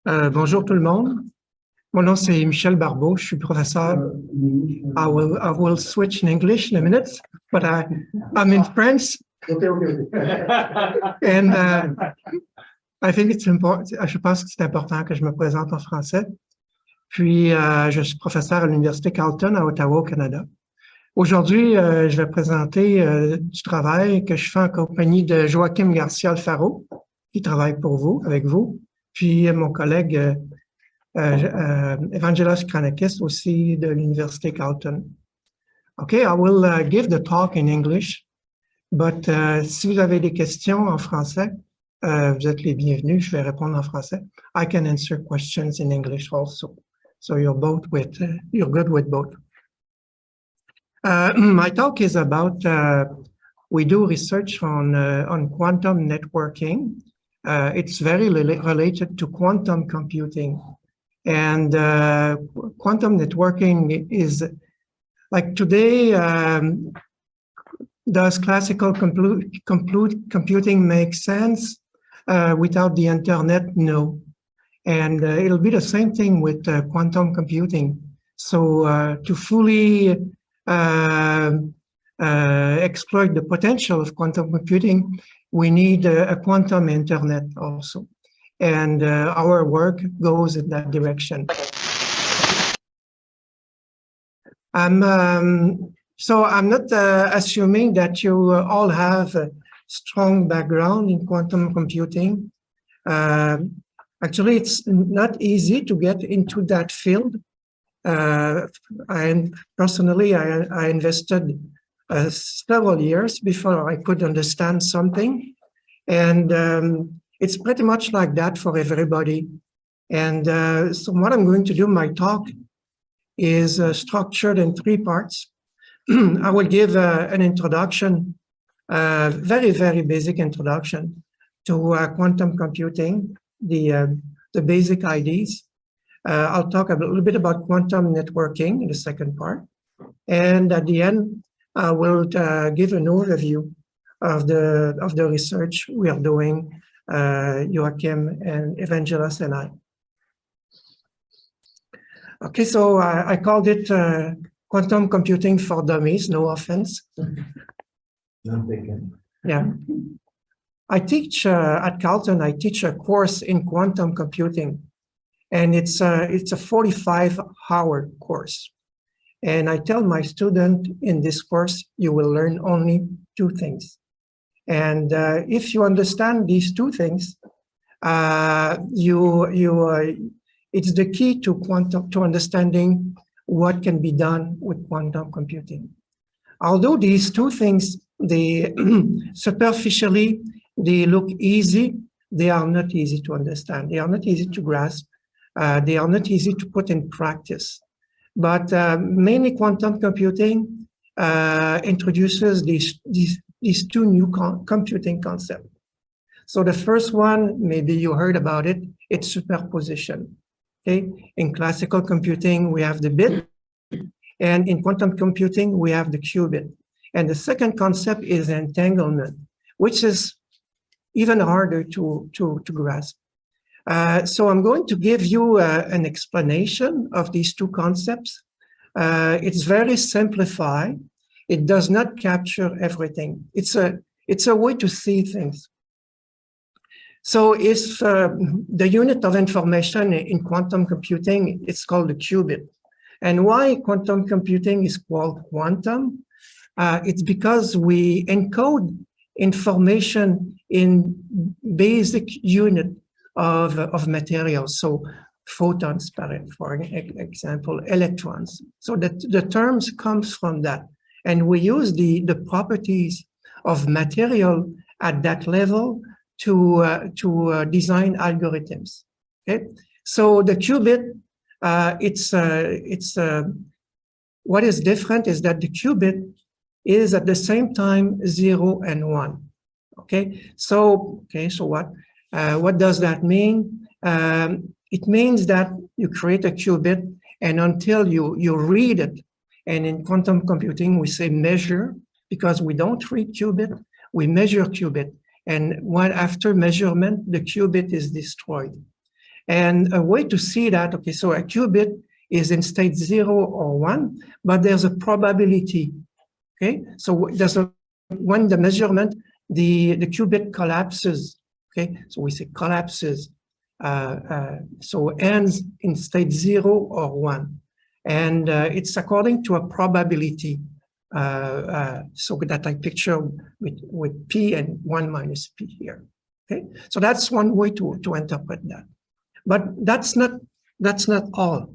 Bonjour tout le monde. Mon nom c'est Michel Barbeau. Je suis professeur. I will switch in English in a minute, but I'm in France. Okay. And I think it's important. Je pense que c'est important que je me présente en français. Puis, je suis professeur à l'Université Carleton à Ottawa, au Canada. Aujourd'hui, je vais présenter du travail que je fais en compagnie de Joachim Garcia-Alfaro, qui travaille pour vous, avec vous, puis mon collègue Evangelos Kranakis, aussi de l'Université Carleton. Okay, I will give the talk in English, but si vous avez des questions en français, vous êtes les bienvenus, je vais répondre en français. I can answer questions in English also. So you're good with both. My talk is about, we do research on quantum networking. It's very related to quantum computing. And quantum networking is, like today, does classical computing make sense without the internet? No. And it'll be the same thing with quantum computing. So to fully exploit the potential of quantum computing, we need a quantum internet also. And our work goes in that direction. So I'm not assuming that you all have a strong background in quantum computing. Actually, it's not easy to get into that field. And personally, I invested several years before I could understand something. And it's pretty much like that for everybody. And so what I'm going to do, my talk is structured in 3 parts. I will give an introduction, very, very basic introduction to quantum computing, the basic ideas. I'll talk a little bit about quantum networking in the second part. And at the end, I will give an overview of the research we are doing, Joachim and Evangelos and I. Okay, so I called it quantum computing for dummies, no offense. Yeah. I teach at Carleton, I teach a course in quantum computing, and it's a 45-hour course. And I tell my student in this course, you will learn only 2 things. And if you understand these 2 things, it's the key to understanding what can be done with quantum computing. Although these 2 things, they superficially, they look easy, they are not easy to understand. They are not easy to grasp. They are not easy to put in practice. But mainly quantum computing introduces these 2 new computing concepts. So the first one, maybe you heard about it, it's superposition. Okay? In classical computing, we have the bit, and in quantum computing, we have the qubit. And the second concept is entanglement, which is even harder to grasp. So I'm going to give you an explanation of these 2 concepts. It's very simplified. It does not capture everything. It's a way to see things. So if the unit of information in quantum computing, it's called the qubit. And why quantum computing is called quantum? It's because we encode information in basic unit of materials. So photons, for example, electrons. So the terms comes from that. And we use the properties of material at that level to design algorithms. Okay, so the qubit, what is different is that the qubit is at the same time 0 and 1. Okay, so what does that mean? It means that you create a qubit, and until you read it, and in quantum computing we say measure, because we don't read qubit, we measure qubit. And after measurement, the qubit is destroyed. And a way to see that, okay, so a qubit is in state 0 or 1, but there's a probability, okay? So there's a, when the measurement, the qubit collapses, okay? So we say collapses, so ends in state 0 or 1. And it's according to a probability, so that I picture with P and 1 minus P here, okay? So that's one way to interpret that. But that's not all.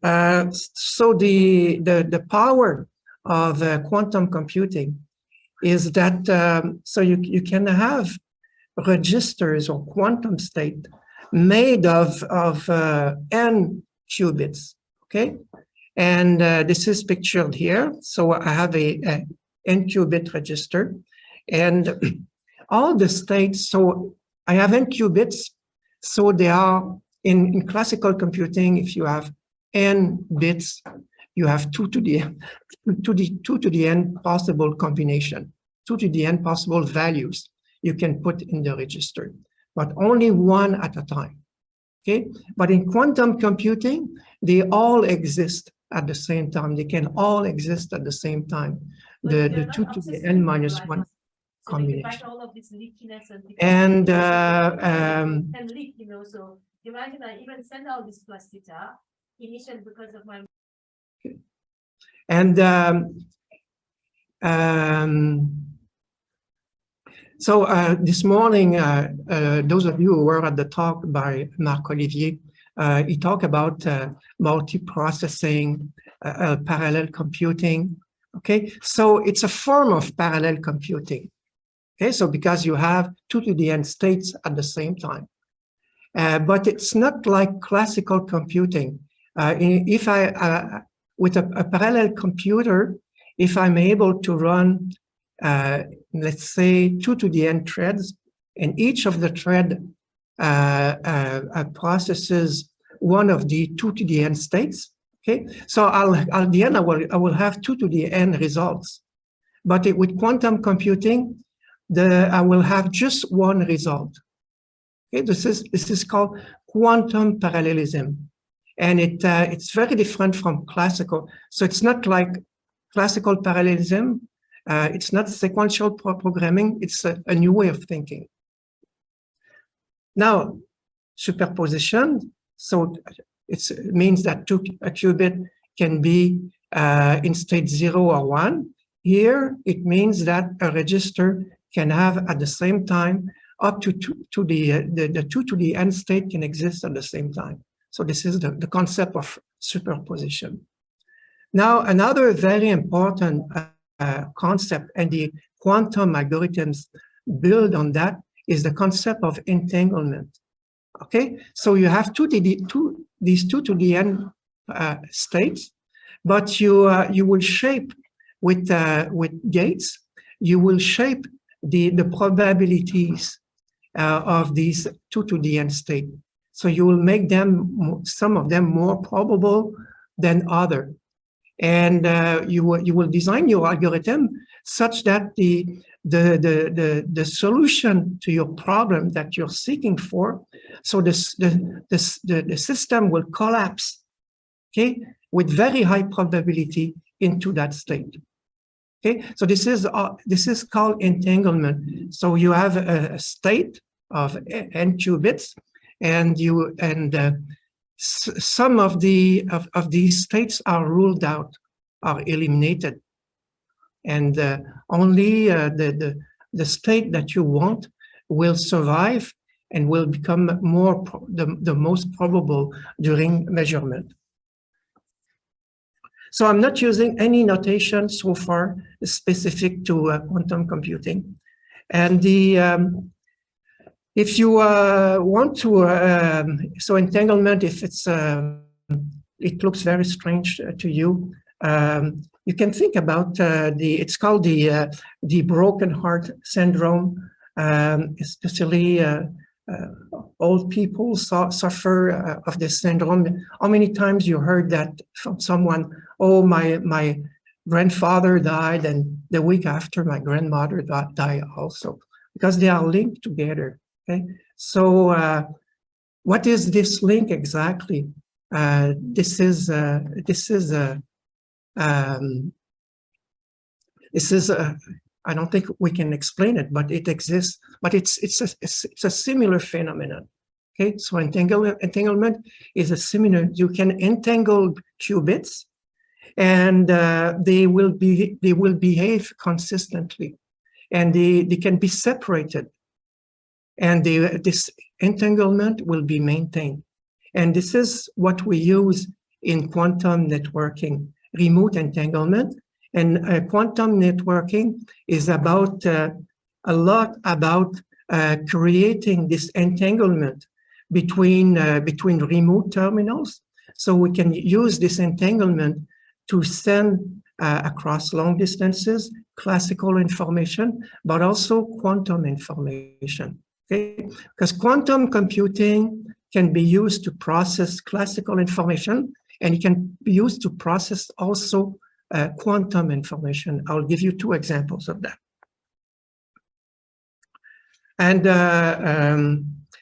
So the power of quantum computing is that so you can have registers or quantum state made of n qubits, okay? And this is pictured here. So I have a n qubit register, and all the states. So I have n qubits. So they are in classical computing. If you have n bits, you have 2 to the n possible combination, 2 to the n possible values you can put in the register, but only one at a time. Okay, but in quantum computing, they all exist at the same time. They can all exist at the same time. The 2 to the n minus 1 combination. All of this leakiness and can leak, you know. So imagine I even send out this plus theta initially because of my. And so this morning, those of you who were at the talk by Marc Olivier, he talked about multiprocessing, parallel computing. Okay, so it's a form of parallel computing. Okay, so because you have 2 to the n states at the same time. But it's not like classical computing. If I, with a parallel computer, if I'm able to run, let's say 2 to the n threads, and each of the thread processes one of the 2 to the n states, okay? So at the end, I will have 2 to the n results. But with quantum computing, I will have just one result. Okay, this is called quantum parallelism, and it's very different from classical. So it's not like classical parallelism. It's not sequential programming. It's a new way of thinking. Now, superposition. So it means that a qubit can be in state 0 or 1. Here, it means that a register can have at the same time up to the 2 to the n state can exist at the same time. So this is the concept of superposition. Now, another very important concept, and the quantum algorithms build on that, is the concept of entanglement. Okay, so you have these 2 to the n states, but you will shape with gates. You will shape the probabilities of these 2 to the n state. So you will make them, some of them more probable than other. And you will design your algorithm such that the solution to your problem that you're seeking for, so the system will collapse, okay, with very high probability into that state. Okay, so this is called entanglement. So you have a state of n qubits, and some of these states are ruled out, are eliminated, and only the state that you want will survive and will become the most probable during measurement. So I'm not using any notation so far specific to quantum computing. And if you want to, so entanglement, if it looks very strange to you, you can think about it's called the broken heart syndrome, especially old people suffer of this syndrome. How many times you heard that from someone? Oh, my grandfather died, and the week after my grandmother died also, because they are linked together. Okay, so What is this link exactly? This is I don't think we can explain it, but it exists. But it's a similar phenomenon. Okay, so entanglement is a similar. You can entangle qubits, and they will behave consistently, and they can be separated, and this entanglement will be maintained. And this is what we use in quantum networking, remote entanglement. And quantum networking is about a lot about creating this entanglement between remote terminals. So we can use this entanglement to send across long distances classical information, but also quantum information. Okay, because quantum computing can be used to process classical information, and it can be used to process also quantum information. I'll give you two examples of that. And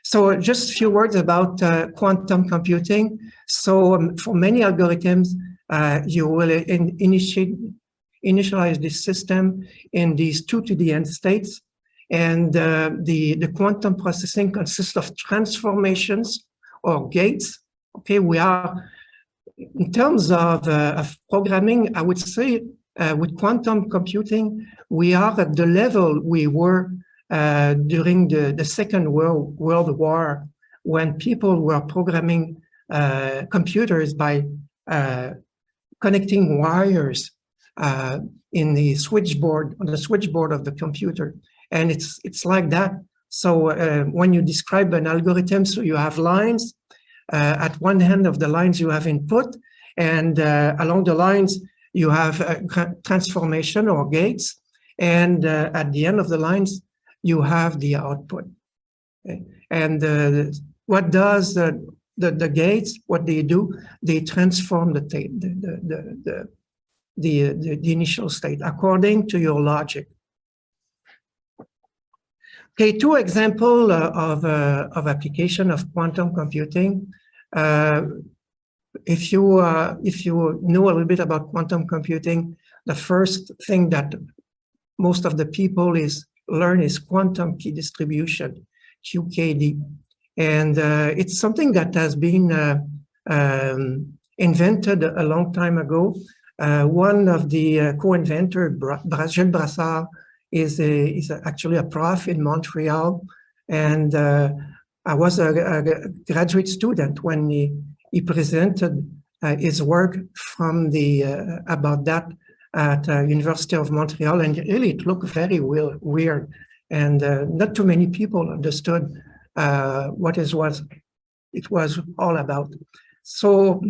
so just a few words about quantum computing. So for many algorithms, you will initialize this system in these 2 to the n states. And the quantum processing consists of transformations or gates. Okay, we are, in terms of programming, I would say with quantum computing, we are at the level we were during the Second World War, when people were programming computers by connecting wires in the switchboard, on the switchboard of the computer. And it's like that. So when you describe an algorithm, so you have lines. At one end of the lines, you have input, and along the lines, you have transformation or gates. And at the end of the lines, you have the output. Okay? And what does the gates? What they do? They transform the initial state according to your logic. Okay, two examples of application of quantum computing. If you know a little bit about quantum computing, the first thing that most of the people learn is quantum key distribution, QKD, and it's something that has been invented a long time ago. One of the co-inventors, Gilles Brassard, is actually a prof in Montreal, and I was a graduate student when he presented his work from about that at University of Montreal, and really it looked very weird, and not too many people understood what it was all about. So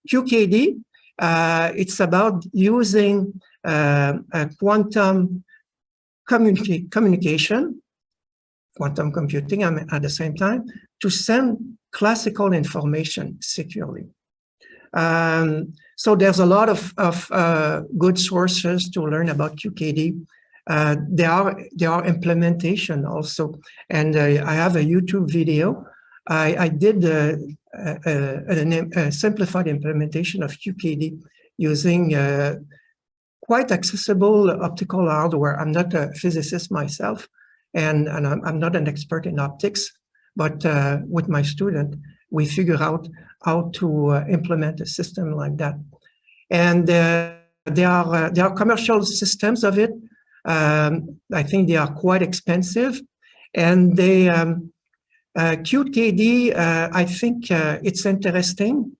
QKD, it's about using quantum communication, quantum computing at the same time, to send classical information securely. So there's a lot of good sources to learn about QKD. There are implementation also, and I have a YouTube video. I did a simplified implementation of QKD using quite accessible optical hardware. I'm not a physicist myself, and I'm not an expert in optics, but with my student, we figure out how to implement a system like that. And there are commercial systems of it. I think they are quite expensive, and they QKD. I think it's interesting.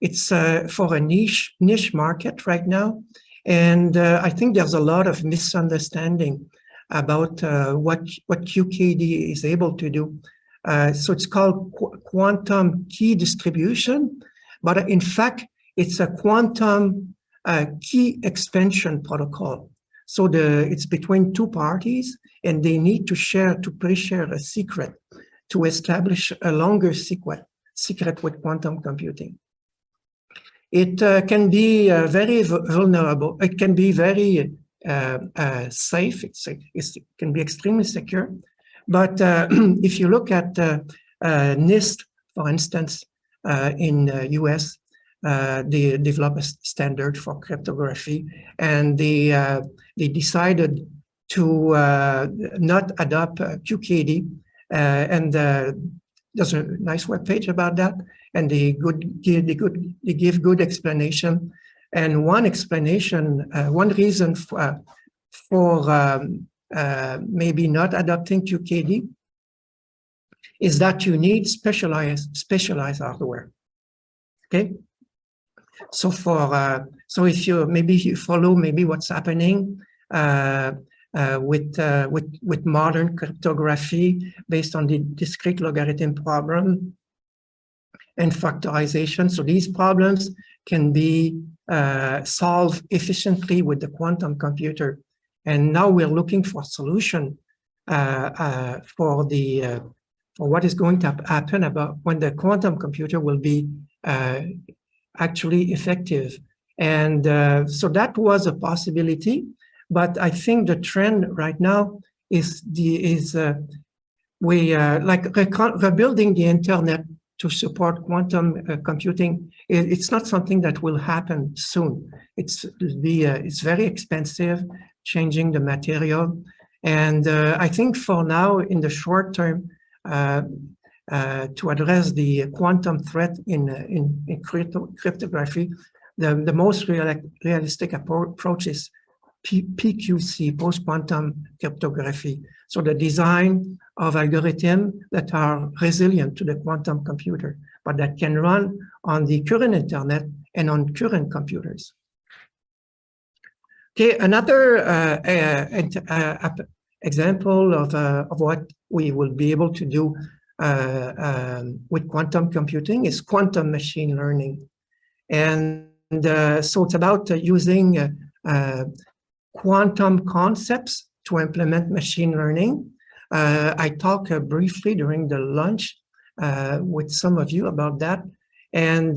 It's for a niche market right now, and I think there's a lot of misunderstanding about what QKD is able to do. So it's called quantum key distribution, but in fact, it's a quantum key expansion protocol. So it's between two parties, and they need to pre-share a secret to establish a longer secret with quantum computing. It can be very vulnerable. It can be very safe. It can be extremely secure, But if you look at NIST, for instance, in US, they developed a standard for cryptography, and they decided to not adopt QKD, and there's a nice webpage about that, and they give good explanation. And one explanation, one reason for maybe not adopting QKD is that you need specialized hardware. Okay, so so if you follow what's happening with modern cryptography based on the discrete logarithm problem and factorization, so these problems can be solved efficiently with the quantum computer. And now we're looking for a solution for what is going to happen about when the quantum computer will be actually effective. And so that was a possibility, but I think the trend right now is rebuilding the internet to support quantum computing. It's not something that will happen soon. It's very expensive, changing the material. And I think for now, in the short term, to address the quantum threat in cryptography, the most realistic approach is PQC, post-quantum cryptography. So the design of algorithms that are resilient to the quantum computer, but that can run on the current internet and on current computers. Okay, another example of what we will be able to do with quantum computing is quantum machine learning. And so it's about using quantum concepts to implement machine learning. I talked briefly during the lunch with some of you about that. And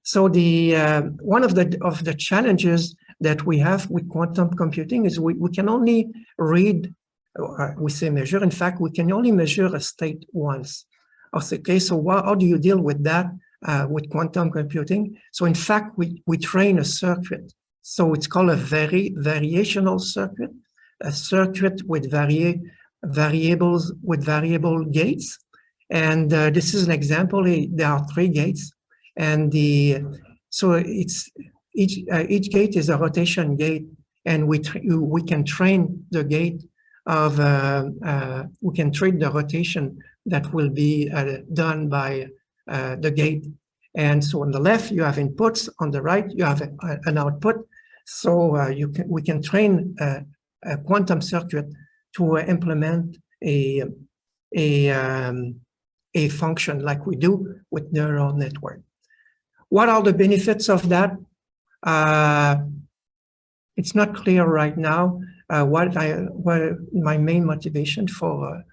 so one of the challenges that we have with quantum computing is we can only read, we say measure, in fact, we can only measure a state once. Okay, so how do you deal with that with quantum computing? So in fact, we train a circuit. So it's called a variational circuit, a circuit with variables with variable gates. And this is an example. There are 3 gates, and so it's each gate is a rotation gate, and we can train the gate of we can train the rotation that will be done by the gate. And so on the left you have inputs, on the right you have an output. So we can train a quantum circuit to implement a function like we do with neural network. What are the benefits of that? It's not clear right now. What my main motivation for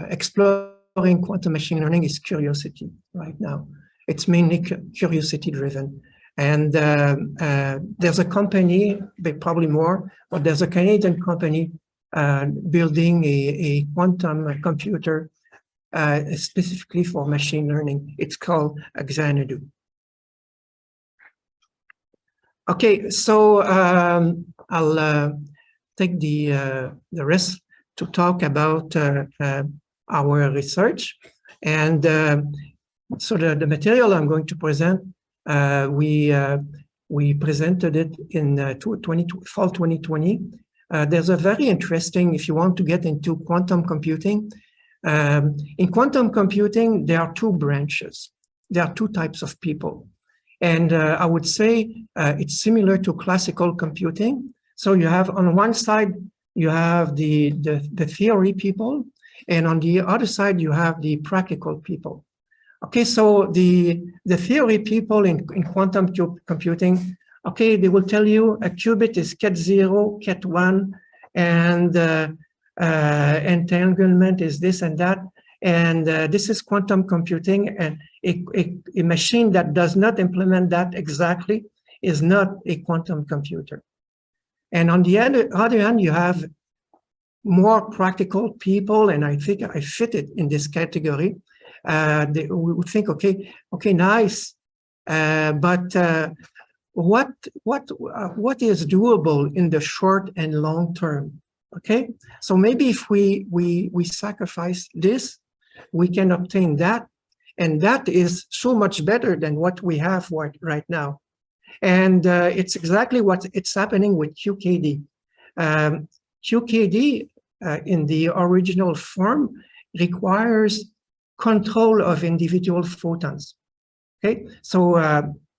exploring quantum machine learning is curiosity right now. It's mainly curiosity driven. And there's a company, probably more, but there's a Canadian company building a quantum computer specifically for machine learning. It's called Xanadu. Okay, so I'll take the rest to talk about our research. And so the material I'm going to present, we presented it in fall 2020. There's a very interesting, if you want to get into quantum computing, in quantum computing, there are 2 branches. There are 2 types of people. And I would say it's similar to classical computing. So you have on one side, you have the theory people, and on the other side, you have the practical people. Okay, so the theory people in quantum computing, okay, they will tell you a qubit is ket 0, ket 1, and entanglement is this and that. And this is quantum computing, and a machine that does not implement that exactly is not a quantum computer. And on the other hand, you have more practical people, and I think I fit it in this category, they would think, okay, nice, but what is doable in the short and long term? Okay, so maybe if we sacrifice this, we can obtain that, and that is so much better than what we have right now. And it's exactly what it's happening with QKD. QKD in the original form requires control of individual photons. Okay, so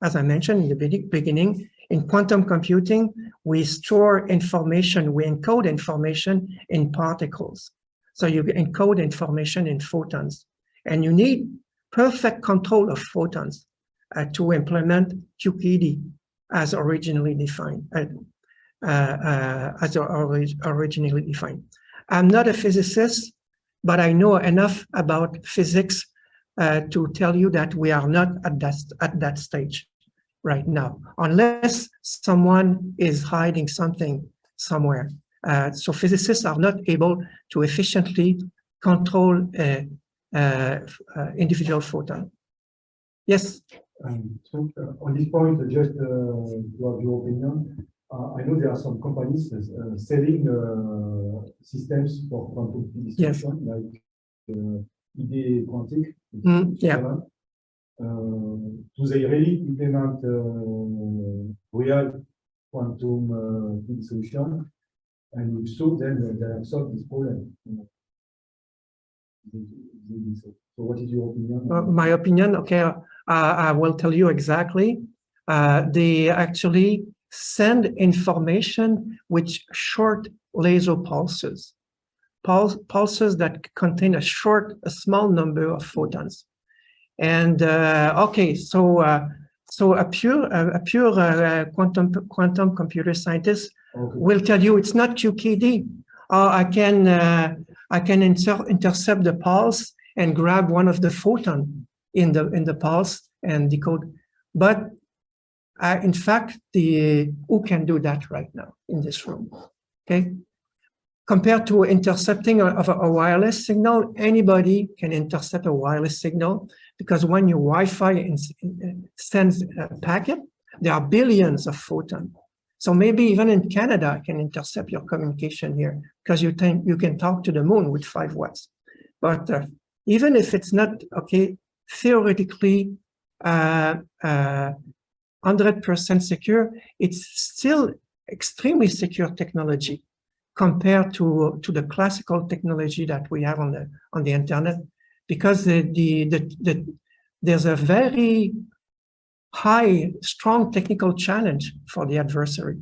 as I mentioned in the beginning, in quantum computing, we store information, we encode information in particles. So you encode information in photons, and you need perfect control of photons to implement QKD as originally defined. I'm not a physicist, but I know enough about physics to tell you that we are not at that stage right now, unless someone is hiding something somewhere. So physicists are not able to efficiently control individual photon. Yes? So on this point, just to have your opinion, I know there are some companies selling systems for quantum distribution, yes, like ID Quantic. Yeah. Do they really implement real quantum distribution? And if so, then they have solved this problem. So what is your opinion? My opinion, okay, I will tell you exactly. They actually send information with short laser pulses, pulses that contain a small number of photons. And okay, so a pure quantum computer scientist will tell you it's not QKD. I can intercept the pulse and grab one of the photon in the pulse and decode. But in fact, who can do that right now in this room? Okay. Compared to intercepting of a wireless signal, anybody can intercept a wireless signal, because when your Wi-Fi sends a packet, there are billions of photons. So maybe even in Canada, I can intercept your communication here, because you can talk to the moon with 5 watts. But even if it's not, okay, theoretically 100% secure, it's still extremely secure technology compared to the classical technology that we have on the internet, because there's a very high, strong technical challenge for the adversary.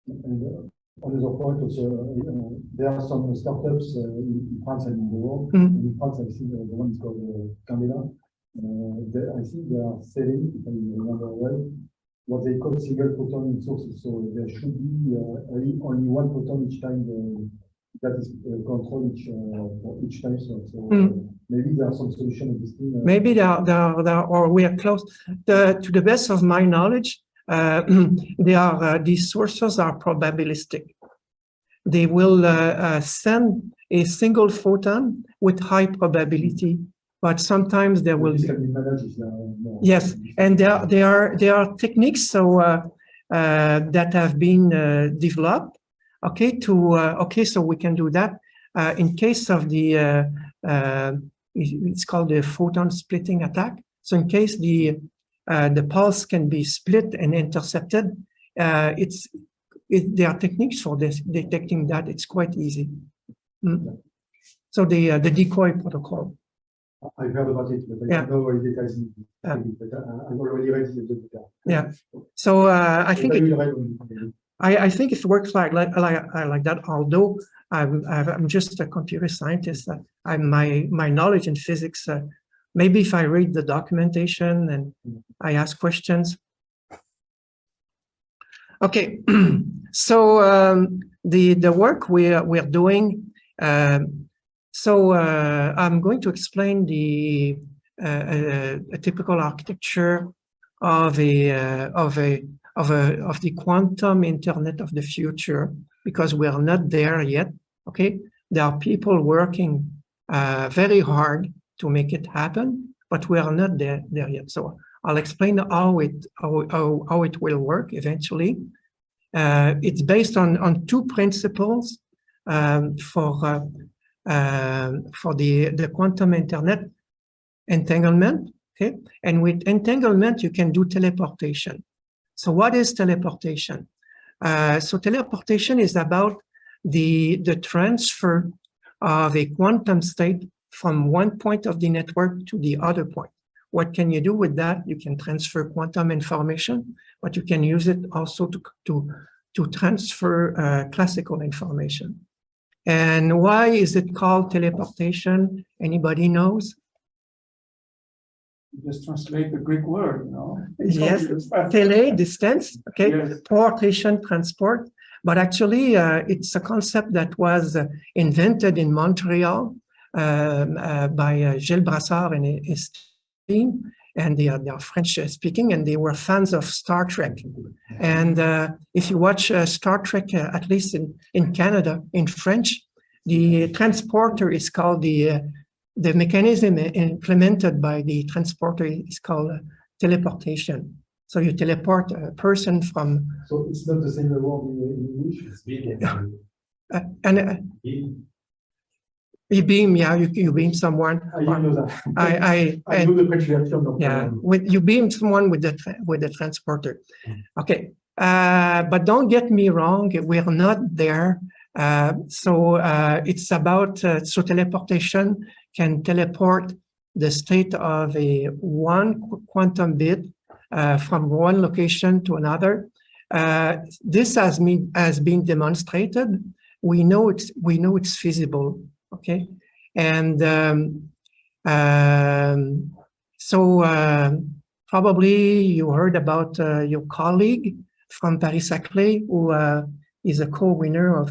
And another point also, there are some startups in France and in the world. In France, I think the one is called Carleton. I think they are selling, if I remember well, what they call single photon sources. So there should be only one photon each time that is controlled each time. So maybe there are some solutions existing. Maybe there are, or we are close. To the best of my knowledge, these sources are probabilistic. They will send a single photon with high probability, but sometimes there will be. Yes, and there are techniques that have been developed. Okay, so we can do that in case of the it's called the photon splitting attack. So in case the pulse can be split and intercepted, there are techniques for detecting that. It's quite easy. So the decoy protocol. I've heard about it, but I don't know what details. I've already read the detail. Yeah. So I think I think it works like that. Although I'm just a computer scientist, my knowledge in physics. Maybe if I read the documentation and I ask questions. Okay. So the work we're doing. So I'm going to explain a typical architecture of of the quantum internet of the future, because we are not there yet. Okay, there are people working very hard to make it happen, but we are not there yet. So I'll explain how it will work eventually. It's based on two principles for the quantum internet: entanglement. Okay, and with entanglement you can do teleportation. So what is teleportation? So teleportation is about the transfer of a quantum state from one point of the network to the other point. What can you do with that? You can transfer quantum information, but you can use it also to transfer classical information. And why is it called teleportation? Anybody knows? You just translate the Greek word, you know? Yes, tele, distance, okay, Yes. portation, transport. But actually, it's a concept that was invented in Montreal by Gilles Brassard and his team, and they are French speaking, and they were fans of Star Trek. And if you watch Star Trek, at least in Canada, in French, the transporter is called the mechanism implemented by the transporter is called teleportation. So you teleport a person from. So it's not the same word in English? You beam, yeah, you beam someone. I didn't know that. I know the French version of yeah, you beam someone with the transporter. Okay, but don't get me wrong, we're not there. So it's about so teleportation can teleport the state of a one quantum bit from one location to another. This has been demonstrated. We know it's feasible. Okay, and so probably you heard about your colleague from Paris-Saclay, who is a co-winner of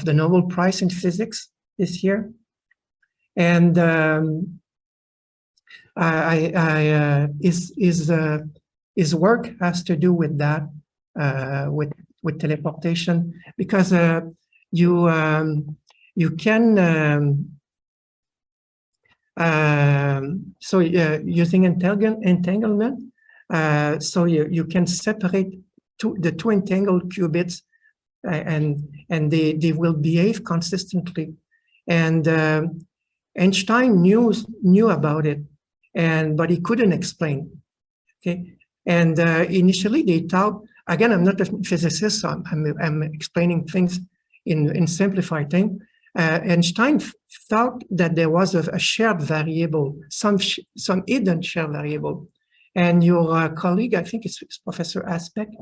the Nobel Prize in Physics this year, and his work has to do with that, with teleportation, because you can so using entanglement, so you can separate the two entangled qubits, and they will behave consistently. And Einstein knew about it, but he couldn't explain. Okay, and initially they thought, again, I'm not a physicist, so I'm explaining things in simplified thing. Einstein thought that there was a shared variable, some hidden shared variable. And your colleague, I think it's Professor Aspect,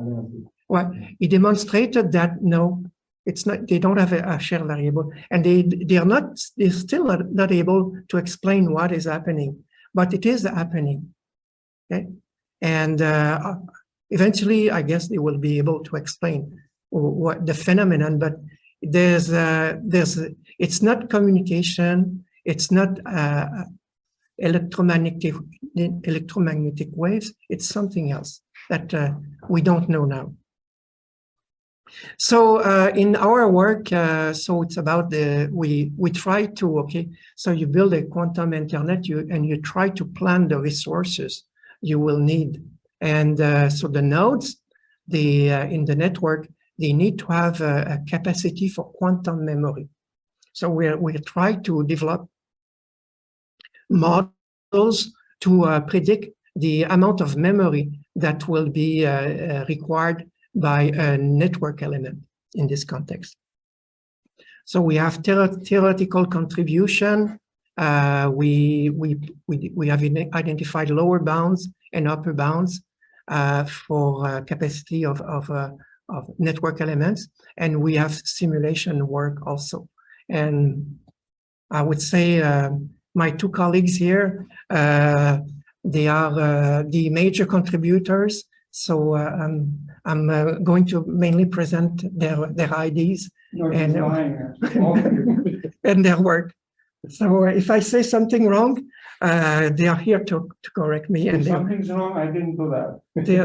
well, he demonstrated that no, it's not. They don't have a shared variable, and they're still not able to explain what is happening, but it is happening. Okay, and eventually, I guess they will be able to explain what the phenomenon, but it's not communication, it's not electromagnetic waves, it's something else that we don't know now. So in our work, so it's about we try to, okay, so you build a quantum internet, and you try to plan the resources you will need. And so the nodes, in the network, they need to have a capacity for quantum memory. So we try to develop models to predict the amount of memory that will be required by a network element in this context. So we have theoretical contribution. We have identified lower bounds and upper bounds for capacity of network elements, and we have simulation work also. And I would say my two colleagues here, they are the major contributors. So I'm going to mainly present their ideas and their work. So if I say something wrong, they are here to correct me. If And something's wrong, I didn't do that. they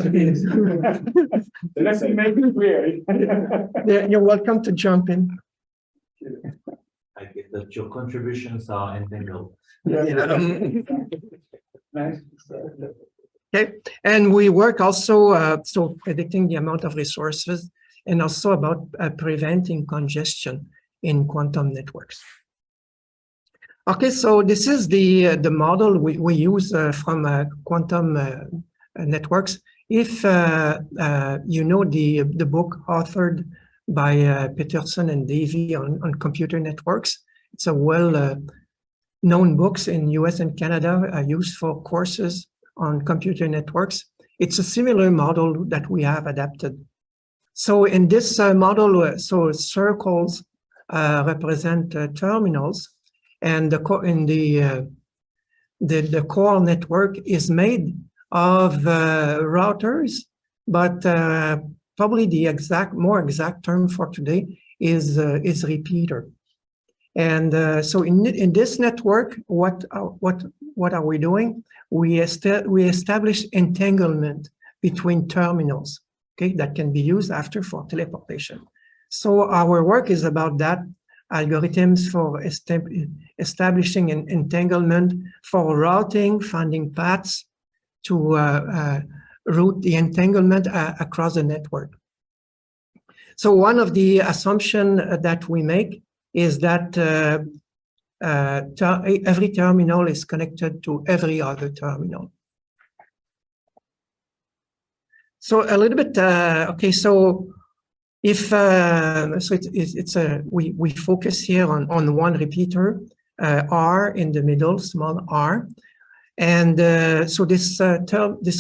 Let's make it clear. you're welcome to jump in. I get that your contributions are entangled. Nice. Okay, and we work also so predicting the amount of resources and also about preventing congestion in quantum networks. Okay, so this is the model we use from quantum networks. If you know the book authored by Peterson and Davy on computer networks, it's a well-known books in US and Canada used for courses on computer networks. It's a similar model that we have adapted. So in this model, so circles represent terminals, and the core network is made of routers, but probably the more exact term for today is repeater. And so in this network, what are we doing? We establish entanglement between terminals, okay, that can be used after for teleportation. So our work is about that, algorithms for establishing an entanglement, for routing, finding paths to route the entanglement across the network. So one of the assumptions that we make is that every terminal is connected to every other terminal. So a little bit, okay, so if, so we focus here on one repeater, R in the middle, small r. And so this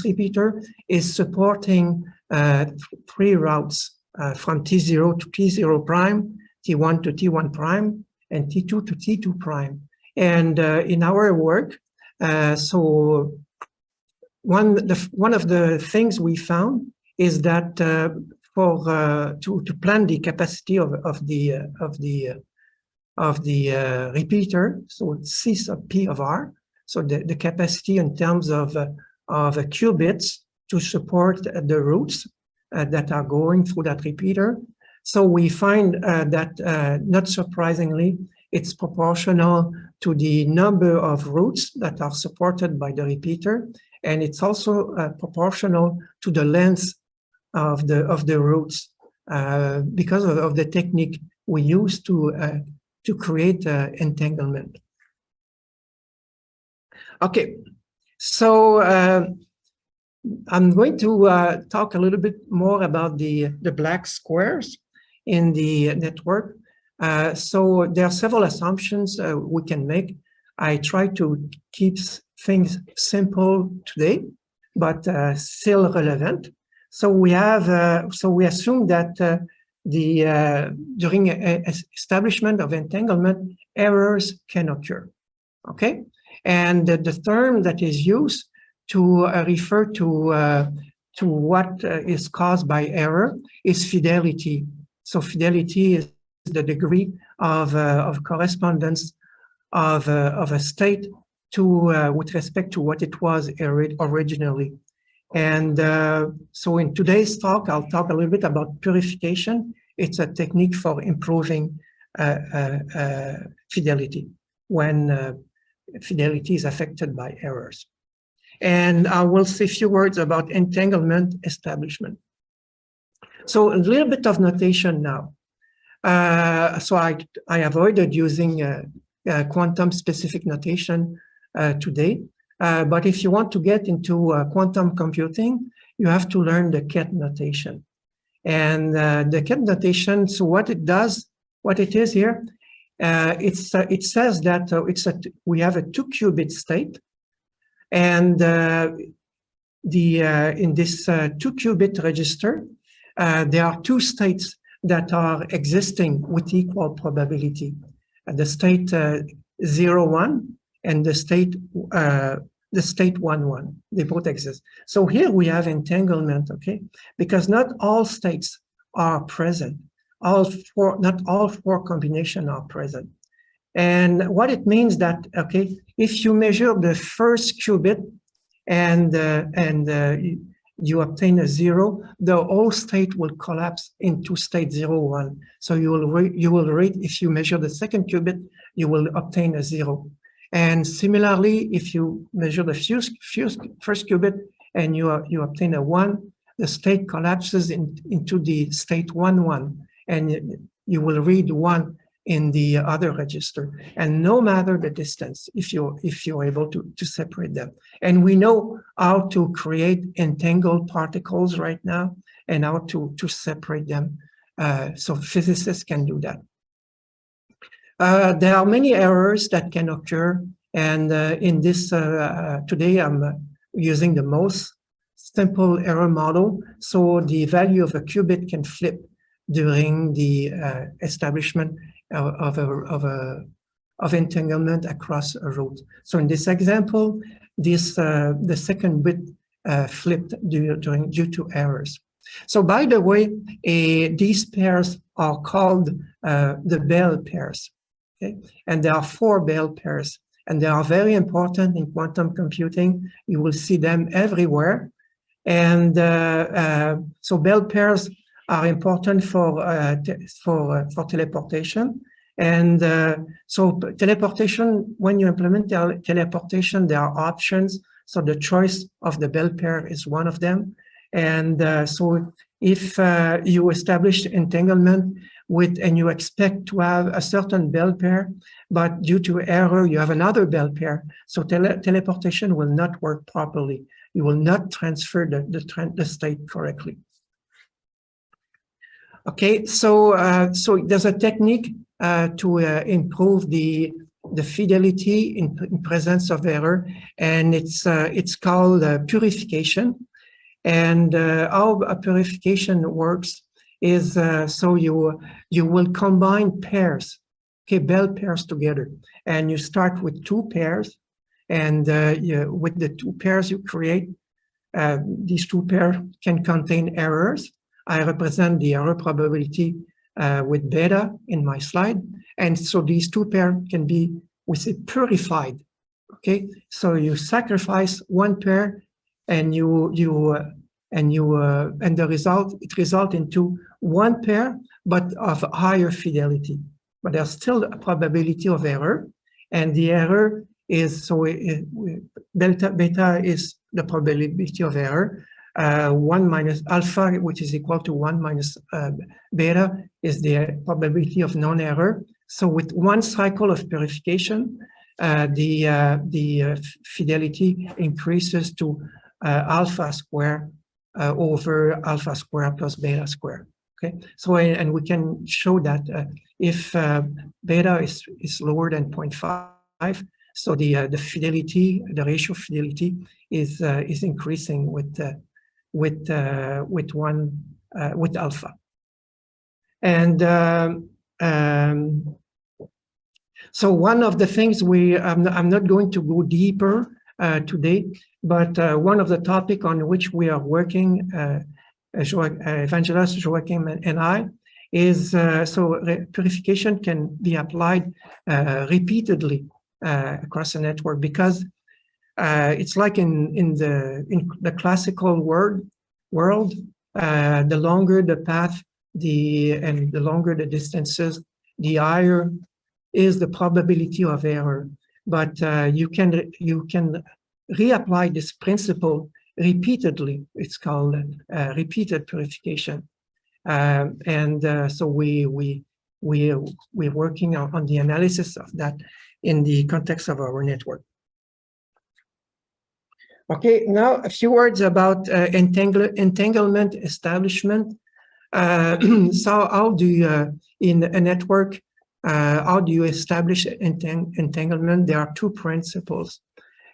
repeater is supporting 3 routes from T0 to T0 prime, T1 to T1 prime, and T2 to T2 prime. And in our work, so one of the things we found is that to plan the capacity of the repeater, so C sub P of R, so the capacity in terms of qubits to support the routes that are going through that repeater. So we find that, not surprisingly, it's proportional to the number of routes that are supported by the repeater, and it's also proportional to the length of the routes because of the technique we use to create entanglement. Okay, so I'm going to talk a little bit more about the black squares in the network. So there are several assumptions we can make. I try to keep things simple today, but still relevant. So we have, so we assume that during establishment of entanglement, errors can occur. Okay, and the term that is used to refer to what is caused by error is fidelity. So fidelity is the degree of correspondence of a state to with respect to what it was originally. And so in today's talk, I'll talk a little bit about purification. It's a technique for improving fidelity when fidelity is affected by errors. And I will say a few words about entanglement establishment. So a little bit of notation now. So I avoided using quantum specific notation today. But if you want to get into quantum computing, you have to learn the Ket notation. And the Ket notation, so what it does, what it is here, it says that we have a 2-qubit state, and in this 2-qubit register, there are 2 states that are existing with equal probability: the state 0-1 and the state 1-1. They both exist. So here we have entanglement, okay? Because not all states are present. Not all 4 combinations are present. And what it means that, okay, if you measure the first qubit and you obtain a 0, the whole state will collapse into state 0, 1. So you will rate, if you measure the second qubit, you will obtain a 0. And similarly, if you measure the first qubit and you obtain a 1, the state collapses into the state 1, 1, and you will read 1 in the other register, and no matter the distance, if you're able to separate them. And we know how to create entangled particles right now and how to separate them. So physicists can do that. There are many errors that can occur, and in this today I'm using the most simple error model. So the value of a qubit can flip during the establishment of entanglement across a route. So in this example, this the second bit flipped due to errors. So by the way, these pairs are called the Bell pairs. Okay? And there are 4 Bell pairs, and they are very important in quantum computing. You will see them everywhere. And so Bell pairs are important for teleportation. And so teleportation, when you implement teleportation, there are options. So the choice of the Bell pair is one of them. And so if you establish entanglement and you expect to have a certain Bell pair, but due to error, you have another Bell pair, so teleportation will not work properly. You will not transfer the state correctly. Okay, so there's a technique to improve the fidelity in presence of error, and it's called purification. And how a purification works is so you will combine pairs, okay, Bell pairs together, and you start with 2 pairs, and with the 2 pairs you create, these 2 pairs can contain errors. I represent the error probability with beta in my slide. And so these 2 pairs can be, we say, purified. Okay, so you sacrifice 1 pair and the result, it results into 1 pair, but of higher fidelity. But there's still a probability of error. And the error is, so beta is the probability of error. 1 minus alpha, which is equal to 1 minus beta, is the probability of non-error. So with 1 cycle of purification, the fidelity increases to alpha square over alpha square plus beta square. Okay, so and we can show that if beta is lower than 0.5, so the fidelity, the ratio of fidelity is increasing with alpha. And so one of the things I'm not going to go deeper today, but one of the topic on which we are working, Evangelos, Joachim, and I, is purification can be applied repeatedly across a network, because it's like in the classical world, the longer the path, and the longer the distances, the higher is the probability of error. But you can reapply this principle repeatedly. It's called repeated purification, so we're working on the analysis of that in the context of our network. Okay, now a few words about entanglement establishment. So how do you, in a network, how do you establish entanglement? There are 2 principles,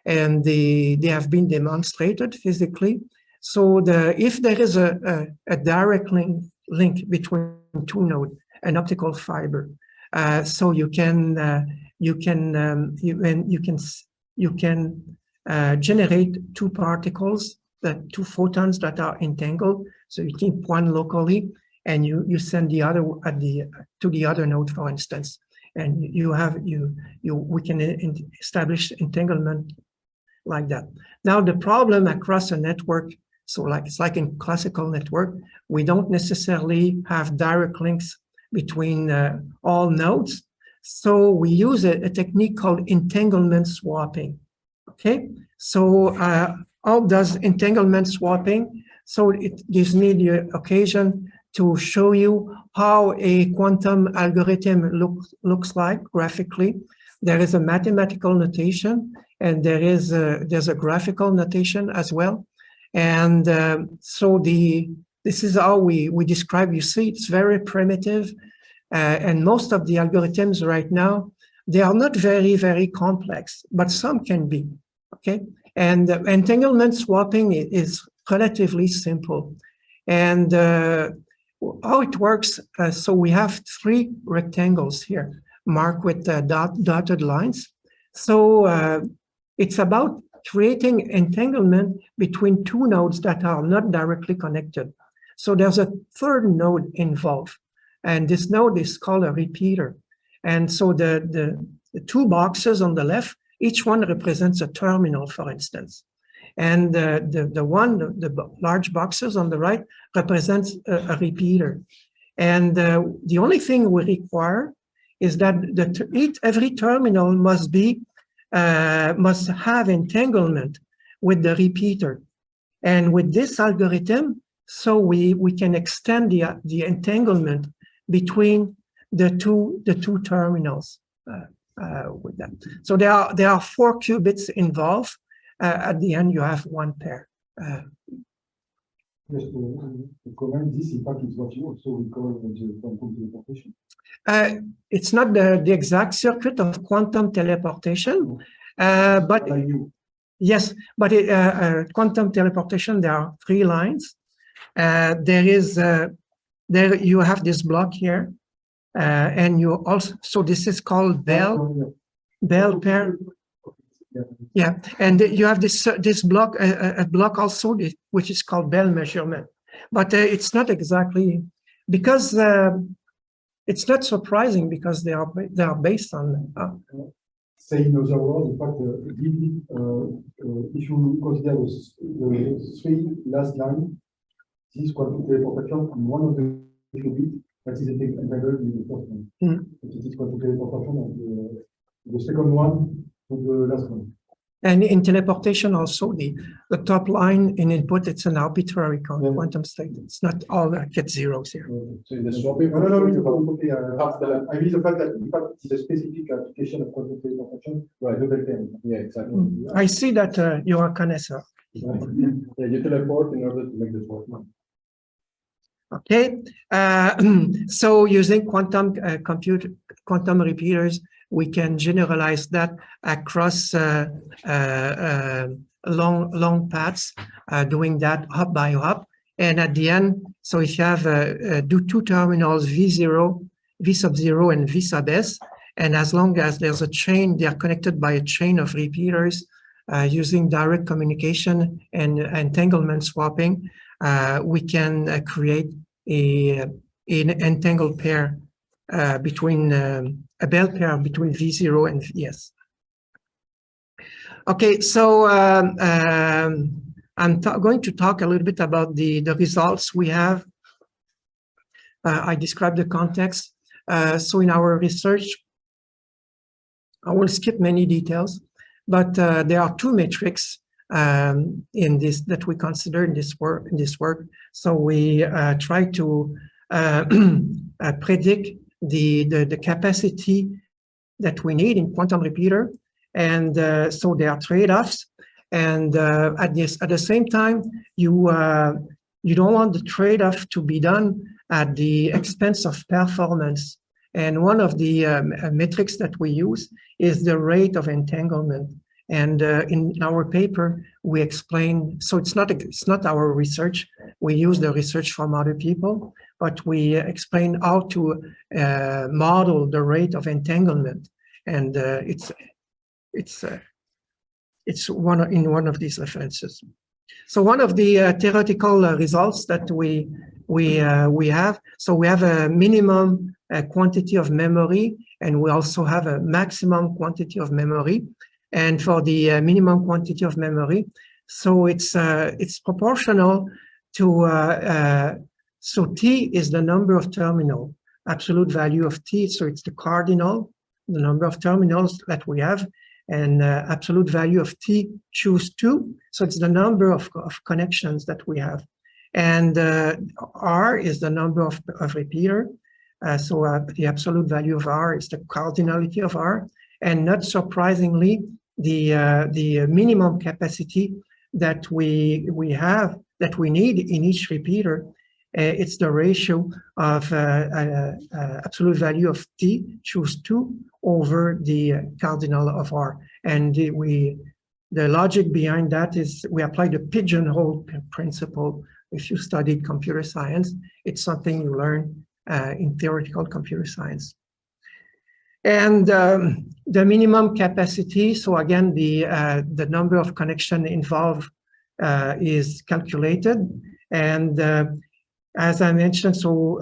and they have been demonstrated physically. So if there is a direct link between 2 nodes, an optical fiber, so you can generate 2 particles, 2 photons that are entangled. So you keep one locally, and you send the other to the other node, for instance. and we can establish entanglement like that. Now the problem across a network, so it's like in classical network, we don't necessarily have direct links between all nodes. So we use a technique called entanglement swapping. Okay, so how does entanglement swapping? So it gives me the occasion to show you how a quantum algorithm looks like graphically. There is a mathematical notation, and there's a graphical notation as well. And so this is how we describe. You see, it's very primitive, and most of the algorithms right now, they are not very complex, but some can be. Okay, and entanglement swapping is relatively simple, and how it works. So we have 3 rectangles here marked with dotted lines. So it's about creating entanglement between 2 nodes that are not directly connected. So there's a 3rd node involved, and this node is called a repeater. And so the 2 boxes on the left, each one represents a terminal, for instance. And the large boxes on the right represents a repeater. And the only thing we require is that every terminal must have entanglement with the repeater. And with this algorithm, so we can extend the entanglement between the two terminals with that. So there are 4 qubits involved. At the end, you have 1 pair. Just to comment, this in fact is what you also recall the quantum teleportation. It's not the exact circuit of quantum teleportation, but yes, but quantum teleportation, there are 3 lines. There you have this block here, and you also, so this is called Bell pair. Yeah, and you have this block, a block also, which is called Bell measurement, but it's not exactly, because it's not surprising, because they are based on. Say in other words, in fact, if you consider the 3 last lines, this quantum teleportation, and one of the qubits that is entangled in the first one. It is quantum teleportation, and the second one to the last one. And in teleportation also, the top line in input, it's an arbitrary quantum state. It's not all get zeros here. So in the swapping, I mean the fact that in fact it's a specific application of quantum teleportation. Right. Yeah, exactly. I see that you are a connoisseur. Yeah, you teleport in order to make the swap. Okay, so using quantum repeaters, we can generalize that across long paths, doing that hop by hop. And at the end, so if you have do 2 terminals, V0, V sub 0, and V sub S, and as long as there's a chain, they are connected by a chain of repeaters using direct communication and entanglement swapping, we can create an entangled pair between a Bell pair between V0 and Vs. Okay, so I'm going to talk a little bit about the results we have. I described the context. So in our research, I will skip many details, but there are 2 metrics in this that we consider in this work. So we try to predict the capacity that we need in quantum repeater, and so there are trade-offs. And at the same time, you don't want the trade-off to be done at the expense of performance. And one of the metrics that we use is the rate of entanglement. And in our paper, we explain, so it's not our research. We use the research from other people, but we explain how to model the rate of entanglement. And it's in one of these references. So one of the theoretical results that we have, so we have a minimum quantity of memory, and we also have a maximum quantity of memory. And for the minimum quantity of memory, so it's proportional to, so T is the number of terminal, absolute value of T, so it's the cardinal, the number of terminals that we have, and absolute value of T choose 2, so it's the number of connections that we have. And R is the number of repeater, so the absolute value of R is the cardinality of R, and not surprisingly, the minimum capacity that we have, that we need in each repeater, it's the ratio of absolute value of T choose 2 over the cardinal of R. And the logic behind that is we apply the pigeonhole principle. If you studied computer science, it's something you learn in theoretical computer science. And the minimum capacity, so again, the number of connection involved is calculated. And as I mentioned, so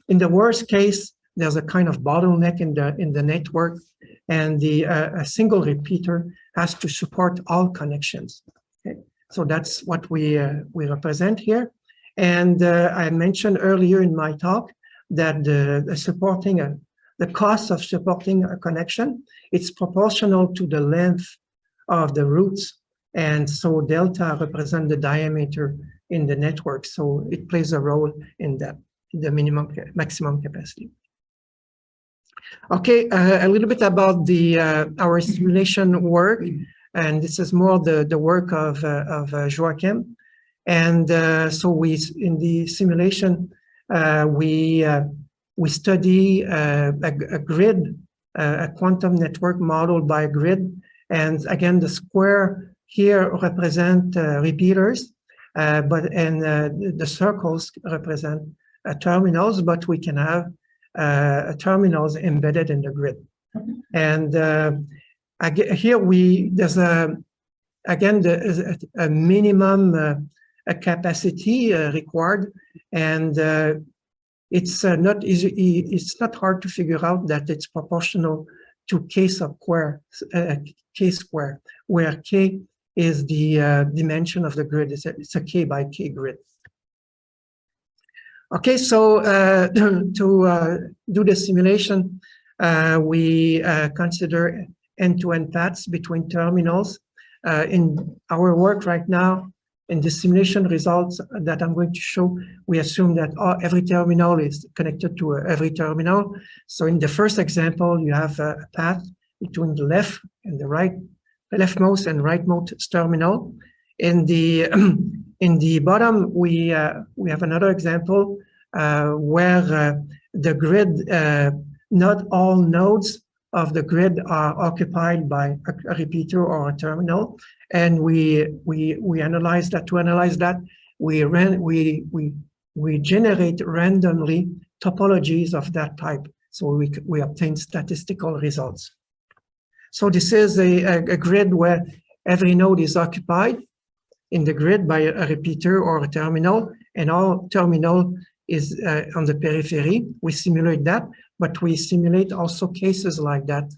in the worst case, there's a kind of bottleneck in the network, and a single repeater has to support all connections. Okay? So that's what we represent here. And I mentioned earlier in my talk that the cost of supporting a connection, it's proportional to the length of the routes. And so delta represents the diameter in the network. So it plays a role in the maximum capacity. Okay, a little bit about our simulation work. And this is more the work of Joachim. And so in the simulation, we study a grid, a quantum network modeled by a grid. And again, the square here represent repeaters, the circles represent terminals, but we can have terminals embedded in the grid. And here there's a minimum capacity required, and it's not easy. It's not hard to figure out that it's proportional to k square, where k is the dimension of the grid. It's a k by k grid. Okay, so to do the simulation, we consider end-to-end paths between terminals. In our work right now, in the simulation results that I'm going to show, we assume that every terminal is connected to every terminal. So in the first example, you have a path between the left and the right, leftmost and rightmost terminal. In the bottom, we have another example where the grid, not all nodes of the grid are occupied by a repeater or a terminal, and we analyze that. To analyze that, we generate randomly topologies of that type, so we obtain statistical results. So this is a grid where every node is occupied in the grid by a repeater or a terminal, and all terminal is on the periphery. We simulate that, but we simulate also cases like that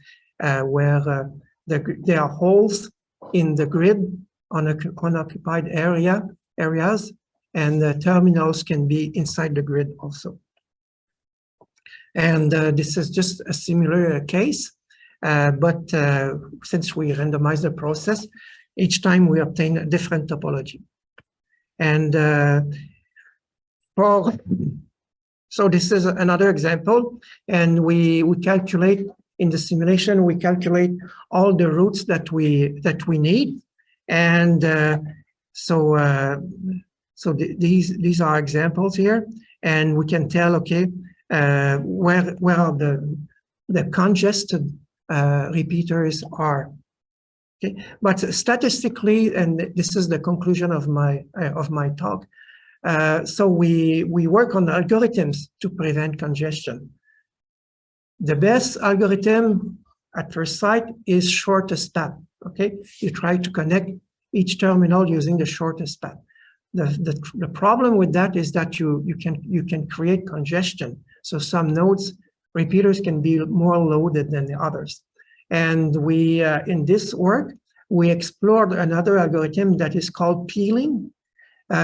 where there are holes in the grid on unoccupied areas, and the terminals can be inside the grid also. And this is just a similar case, but since we randomize the process, each time we obtain a different topology. And so this is another example, and we calculate in the simulation, we calculate all the routes that we need, and so these are examples here, and we can tell, okay, where are the congested repeaters are. Okay, but statistically, and this is the conclusion of my talk. So we work on algorithms to prevent congestion. The best algorithm at first sight is shortest path. Okay, you try to connect each terminal using the shortest path. The problem with that is that you can create congestion. So some nodes repeaters can be more loaded than the others. And we, in this work, we explored another algorithm that is called peeling.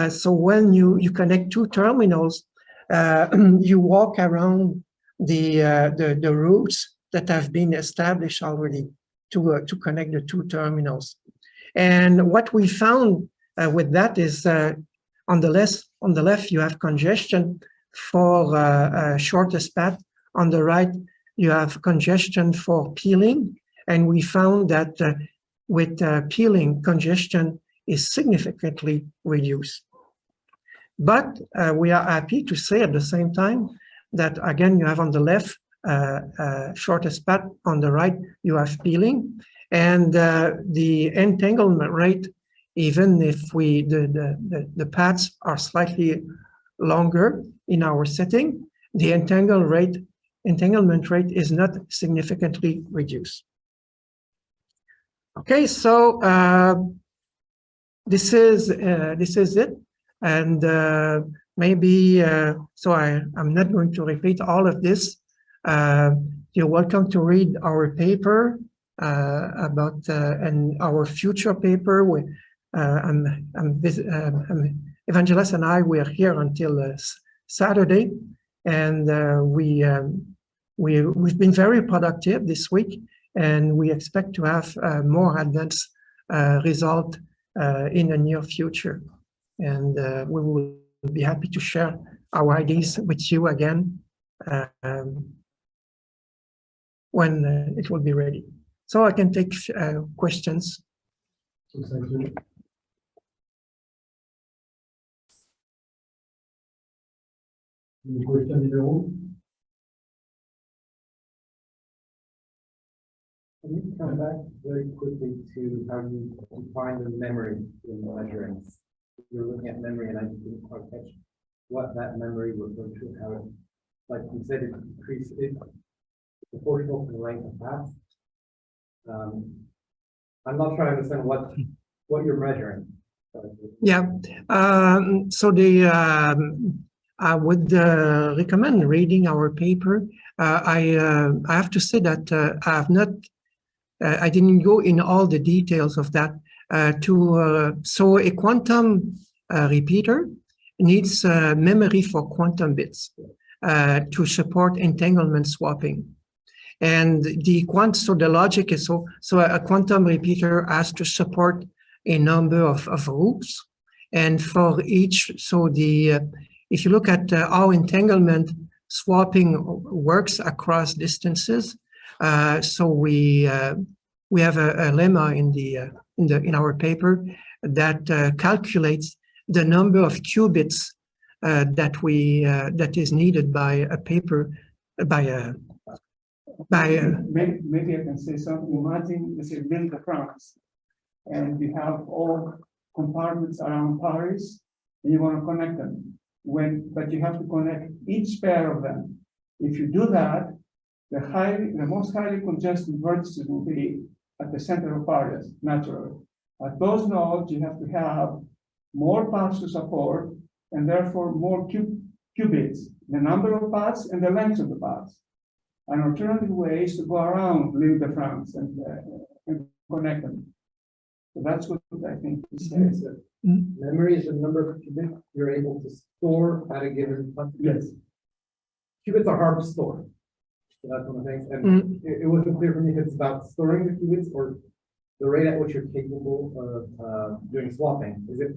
So when you connect two terminals, you walk around the routes that have been established already to connect the two terminals. And what we found with that is on the left you have congestion for shortest path. On the right you have congestion for peeling, and we found that with peeling, congestion is significantly reduced. But we are happy to say at the same time that again you have on the left shortest path, on the right you have peeling, and the entanglement rate, even if the paths are slightly longer in our setting, the entanglement rate is not significantly reduced. Okay, so this is it, and maybe so I'm not going to repeat all of this. You're welcome to read our paper about and our future paper. Evangelist and I, we are here until Saturday, and we've been very productive this week, and we expect to have more advanced result in the near future. And we will be happy to share our ideas with you again when it will be ready. So I can take questions. Thank you. Any question in the room? Can you come back very quickly to how you define the memory in the measuring? You're looking at memory, and I didn't quite catch what that memory referred to, how it, like you said, it increased it proportional to the length of path. I'm not trying to understand what you're measuring. Yeah, so I would recommend reading our paper. I have to say that I have not, I didn't go in all the details of that. So a quantum repeater needs memory for quantum bits to support entanglement swapping. And so the logic is so a quantum repeater has to support a number of routes, and for each, so if you look at how entanglement swapping works across distances, so we have a lemma in our paper that calculates the number of qubits that is needed by a paper Maybe I can say something. Imagine this is Ville de France, and you have all compartments around Paris, and you want to connect them. But you have to connect each pair of them. If you do that, the most highly congested vertices will be at the center of Paris, naturally. At those nodes, you have to have more paths to support, and therefore more qubits, the number of paths and the length of the paths. An alternative way is to go around Ville de France and connect them. So that's what I think it says. Memory is the number of qubits you're able to store at a given time. Yes. Qubits are hard to store. So that's one of the things. And it wasn't clear for me if it's about storing the qubits or the rate at which you're capable of doing swapping. Is it?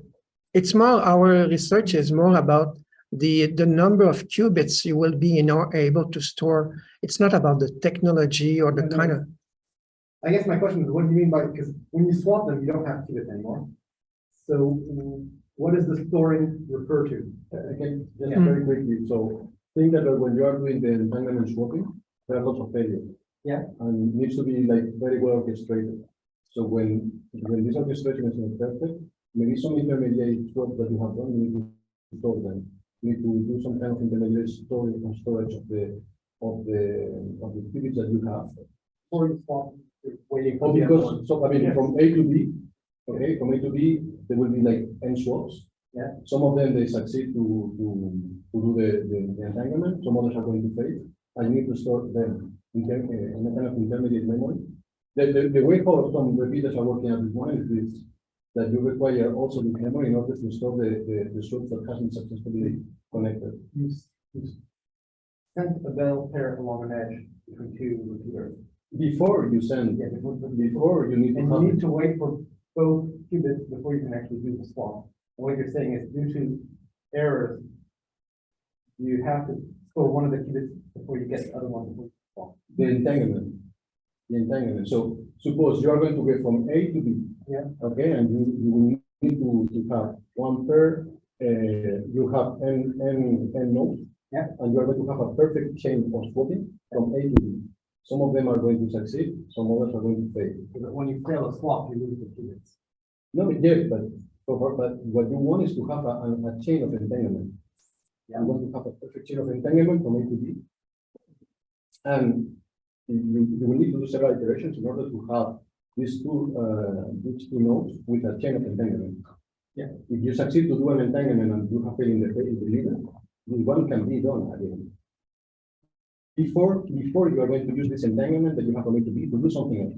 It's more, our research is more about the number of qubits you will be able to store. It's not about the technology or the kind of. I guess my question is, what do you mean by, because when you swap them, you don't have qubits anymore. So what does the storing refer to? Again, just very quickly. So think that when you are doing the entanglement swapping, there are lots of failures. Yeah. And it needs to be like very well orchestrated. So when this orchestration is not perfect, maybe some intermediate swap that you have done, you need to store them. You need to do some kind of intermediate storage of the qubits that you have. Or you swap waiting Oh, for because so I mean from A to B, okay, from A to B there will be like n swaps. Yeah. Some of them they succeed to do the entanglement, some others are going to fail. and you need to store them in a kind of intermediate memory. The way how some repeaters are working at this moment is this, that you require also the memory in order to store the source that has been successfully connected. You sent a bell pair along an edge between two repeaters. Before you send, Yeah, before you need to and you have need to wait for both qubits before you can actually do the swap. And what you're saying is due to errors, you have to store one of the qubits before you get the other one before you swap. the entanglement. The entanglement. So suppose you are going to get from A to B. Yeah. Okay, and you will need to have one pair, you have n nodes. Yeah. And you are going to have a perfect chain of swapping from A to B. Some of them are going to succeed, some others are going to fail. But when you fail a swap, you lose the qubits. No, yes, but what you want is to have a chain of entanglement. Yeah. You want to have a perfect chain of entanglement from A to B. And you will need to do several iterations in order to have these two nodes with a chain of entanglement. Yeah. If you succeed to do an entanglement and you have failed in the leader, this one can be done again. Before you are going to use this entanglement that you have on A to B to do something else.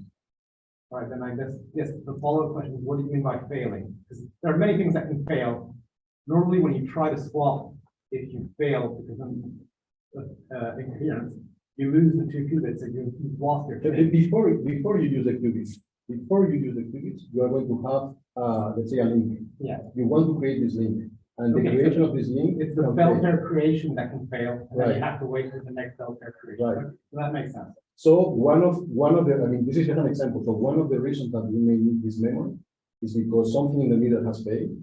All right, then I guess, yes, the follow-up question is, what do you mean by failing? Because there are many things that can fail. Normally, when you try to swap, if you fail because of incoherence, you lose the two qubits and you've lost your chain. Before you use the qubits, you are going to have, let's say, a link. Yeah. You want to create this link. And the Okay, creation of this link, It's the can bell fail. pair creation that can fail, and then Right. you have to wait for the next bell pair creation. Right. So that makes sense. So one of the, I mean, this is just an example. So one of the reasons that you may need this memory is because something in the middle has failed.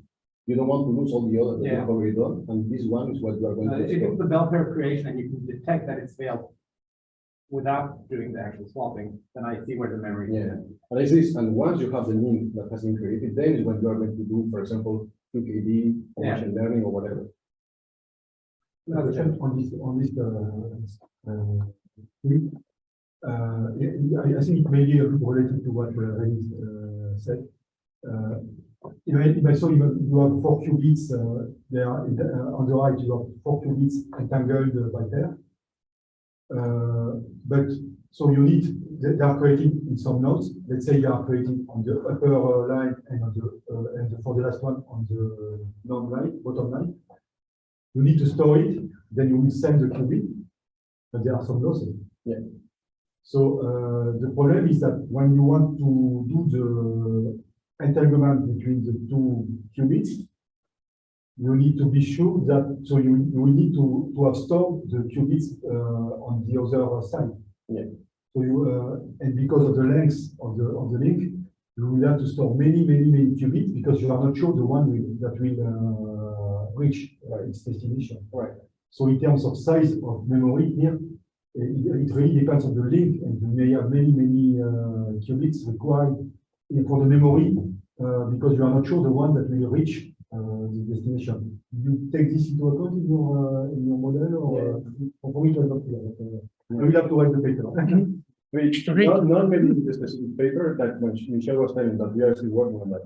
You don't want to lose all the others that you Yeah. have already done, and this one is what you are going to If it's store. the bell pair creation and you can detect that it's failed without doing the actual swapping, then I see where the memory is. Yeah, and it's this, and once you have the link that has been created, then is when you are going to do, for example, QKD or Yeah. machine learning or whatever. Question on this thing. I think it may be a bit related to what René said. So you have 4 qubits there on the right. You have 4 qubits entangled by pair. But so you need they are created in some nodes. Let's say they are created on the upper line and on the and for the last one on the node line, bottom line. You need to store it, then you will send the qubit, but there are some losses. Yeah. So the problem is that when you want to do the entanglement between the two qubits, you need to be sure that, so you will need to have stored the qubits on the other side. Yeah. So and because of the length of the link, you will have to store many qubits because you are not sure the one that will reach its destination. Right. So in terms of size of memory here, it really depends on the link, and you may have many qubits required for the memory because you are not sure the one that will reach the destination. You take this into account in your model, or for me it was not clear. I will have to write the paper. Not maybe in the specific paper that Michel was telling, but we are still working on that.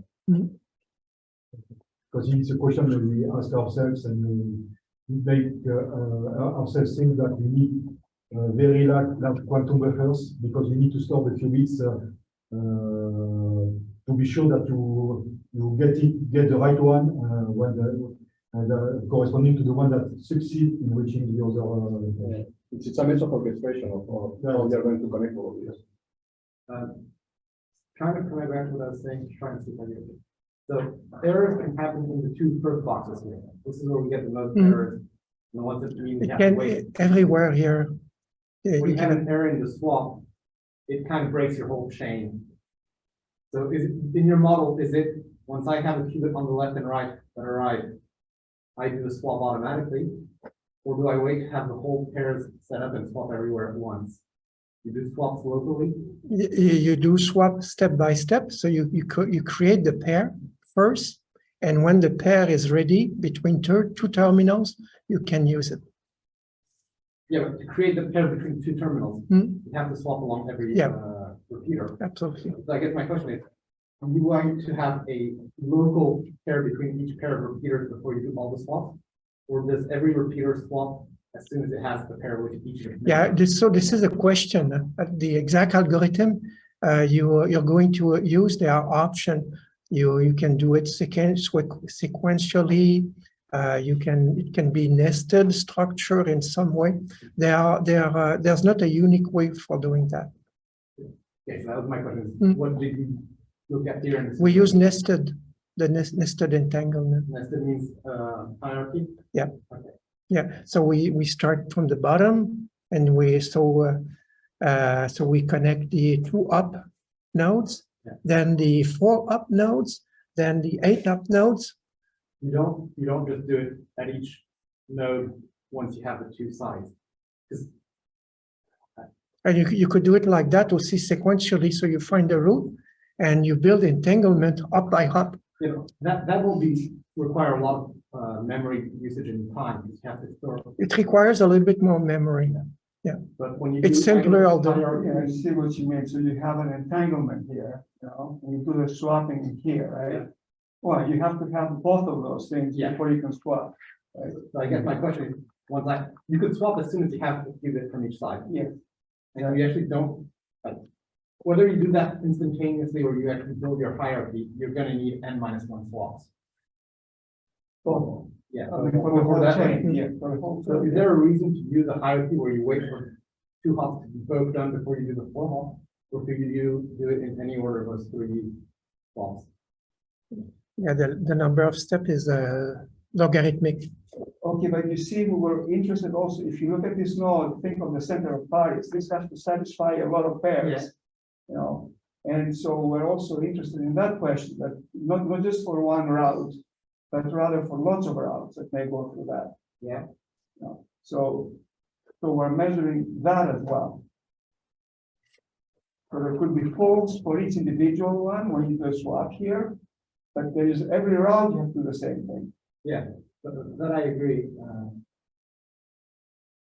Because it's a question that we ask ourselves, and we make ourselves think that we need very large quantum buffers because we need to store the qubits to be sure that you get the right one when the corresponding to the one that succeed in reaching the other. It's a mess of orchestration of how they are going to connect all of this. Trying to come back to what I was saying, trying to see if I get it. So errors can happen in the two first boxes here. This is where we get the most errors. And the ones that mean we It have to can wait. everywhere here. When You you have can an error in the swap, it kind of breaks your whole chain. So is it, in your model, is it, once I have a qubit on the left and right that are right, I do the swap automatically? Or do I wait to have the whole pairs set up and swap everywhere at once? You do swaps locally? you do swap step by step. So you create the pair first, and when the pair is ready between two terminals, you can use it. Yeah, but to create the pair between two terminals, you have to swap along every Yeah. repeater. Absolutely. So I guess my question is, are you going to have a local pair between each pair of repeaters before you do all the swaps? Or does every repeater swap as soon as it has the pair with each of them. Yeah, this is a question. The exact algorithm you're going to use, there are options. You can do it sequentially. It can be nested structure in some way. There's not a unique way for doing that. Okay, so that was my question. Mm. What did you look at here? We use nested, the nested entanglement. Nested means hierarchy? Yeah. Okay. Yeah, so we start from the bottom, and we connect the 2 up nodes, Yeah. then the 4 up nodes, then the 8 up nodes. You don't just do it at each node once you have the 2 sides. And you could do it like that, or see sequentially. So you find the root, and you build entanglement up by up. You know, that will require a lot of memory usage and time, because you have to store. It requires a little bit more memory. But when you It's simpler, although. Yeah, I see what you mean. So you have an entanglement here, you know, and you do the swapping here, right? Well, you have to have both of those things Yeah. before you can swap. Right? So I guess my question is, you could swap as soon as you have a qubit from each side. Yes. And you actually don't, like, whether you do that instantaneously or you actually build your hierarchy, you're gonna need n-1 swaps. Oh, Yeah. I mean, for the whole chain, yeah, for the whole. So is there a reason to use a hierarchy where you wait for 2 hops to be both done before you do the 4 hop? Or could you do it in any order of those 3 swaps? Yeah, the number of steps is logarithmic. Okay, but you see, we were interested also, if you look at this node, think of the center of Paris, this has to satisfy a lot of pairs. Yeah. You know, and so we're also interested in that question, that not just for one route, but rather for lots of routes that may go through that. Yeah. You know, so we're measuring that as well. So there could be faults for each individual one when you do a swap here, but there is every route you have to do the same thing. Yeah, that I agree.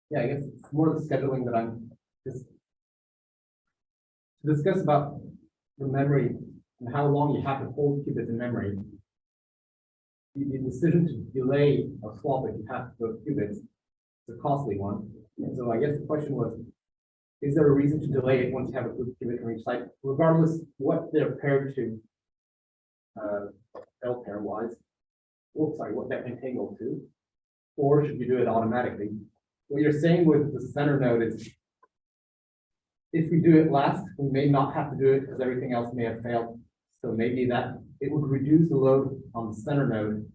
Yeah, I guess it's more the scheduling that I'm just to discuss about the memory and how long you have to hold qubits in memory. The decision to delay a swap if you have those qubits is a costly one. And so I guess the question was, is there a reason to delay it once you have a qubit from each side, regardless what they're paired to, L pair wise? Oh, sorry, what they're entangled to, or should you do it automatically? What you're saying with the center node is, if we do it last, we may not have to do it because everything else may have failed. So maybe that it would reduce the load on the center node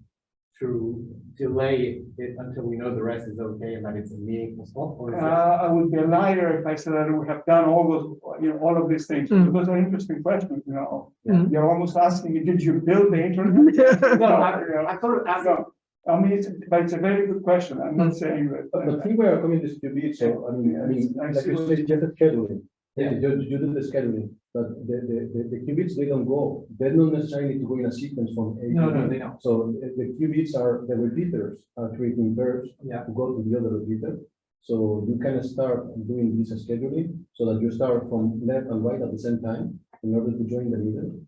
to delay it until we know the rest is okay and that it's a meaningful swap. Or is I would be a liar if I said that we have done all those, you know, all of these things. Mm. Those are interesting questions, you know. Mm. You're almost asking me, did you build the internet? no, I sort of asked. No, I mean, but it's a very good question. I'm not saying that. But think we are coming to qubits, so I mean, I like see you what said, just the scheduling. Yeah. You do the scheduling, but the qubits, they don't go, they don't necessarily need to go in a sequence from A No, to no, B. they don't. So the qubits are, the repeaters are creating pairs Yeah. to go to the other repeater. So you can start doing this scheduling so that you start from left and right at the same time in order to join the middle.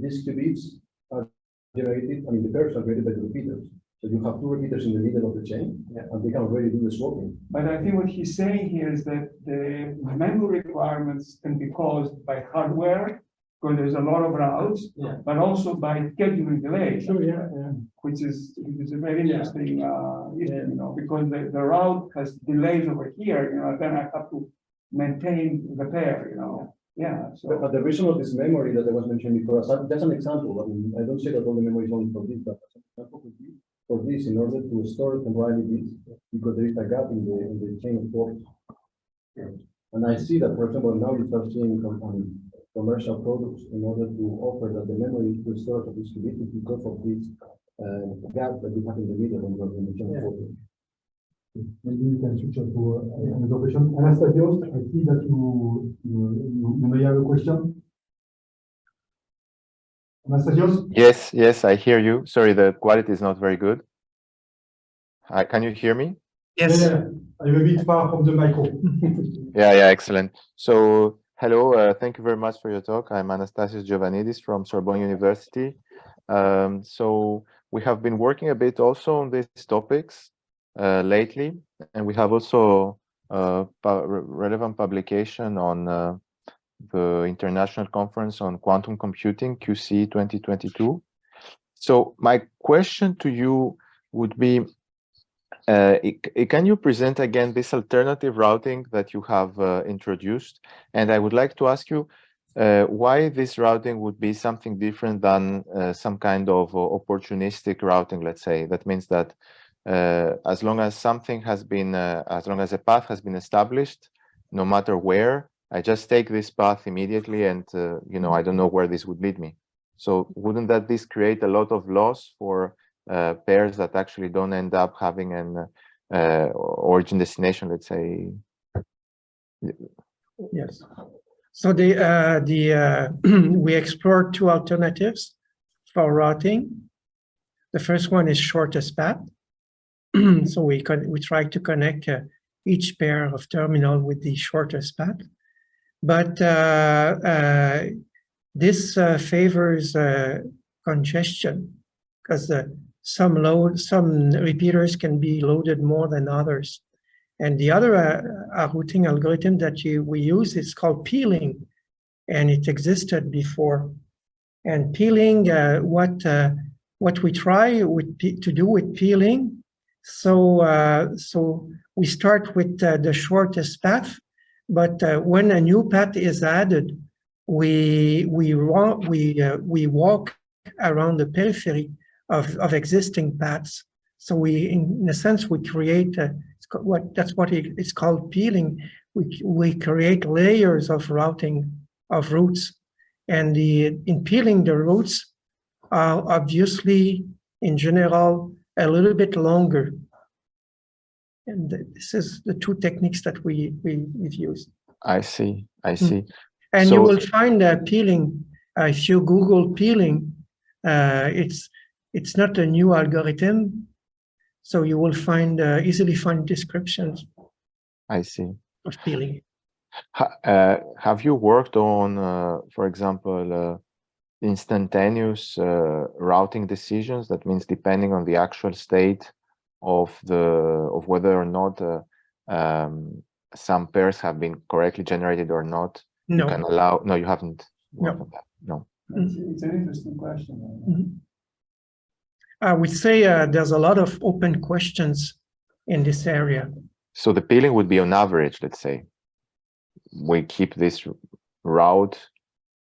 These qubits are generated, I mean, the pairs are created by the repeaters. So you have 2 repeaters in the middle of the chain, and they can already do the swapping. But I think what he's saying here is that the memory requirements can be caused by hardware, because there's a lot of routes, Yeah. but also by scheduling delays. Yeah. Which is a very interesting issue, you know, because the route has delays over here, you know, then I have to maintain the pair, you know. Yeah, so But the reason of this memory that I was mentioning before, that's an example. I mean, I don't say that all the memory is only for this, but as an example could be for this in order to store temporarily this, because there is a gap in the chain of thought. And I see that, for example, now you start seeing commercial products in order to offer that the memory to store of this qubit because of this gap that you have in the middle in the chain of thought. Maybe you can switch to another question. Anastasios, I see that you may have a question. Anastasios? Yes, I hear you. Sorry, the quality is not very good. Can you hear me? Yes. Yeah, I'm a bit far from the micro. Yeah, excellent. So, hello, thank you very much for your talk. I'm Anastasios Giovannidis from Sorbonne University. So, we have been working a bit also on these topics. lately, and we have also relevant publication on the International Conference on Quantum Computing, QC 2022. So my question to you would be, can you present again this alternative routing that you have introduced? And I would like to ask you why this routing would be something different than some kind of opportunistic routing, let's say. That means that as long as something has been, as long as a path has been established, no matter where, I just take this path immediately and, you know, I don't know where this would lead me. So wouldn't this create a lot of loss for pairs that actually don't end up having an origin destination, let's say? Yes. So we explored two alternatives for routing. The first one is shortest path. So we try to connect each pair of terminal with the shortest path. But this favors congestion, because some repeaters can be loaded more than others. And the other routing algorithm that we use is called peeling, and it existed before. And peeling, what we try to do with peeling, so we start with the shortest path, but when a new path is added, we walk around the periphery of existing paths. So in a sense, we create that's what it's called peeling. We create layers of routing of routes, and in peeling, the routes are obviously, in general, a little bit longer. And this is the two techniques that we've used. I see. I see. And so, you will find peeling, if you Google peeling, it's not a new algorithm, so you will easily find descriptions. I see. Of peeling. Have you worked on, for example, instantaneous routing decisions? That means depending on the actual state of whether or not some pairs have been correctly generated or not. No. You can allow. No, you haven't. No. No. It's an interesting question. Mm-hmm. I would say there's a lot of open questions in this area. So the peeling would be on average, let's say. We keep this route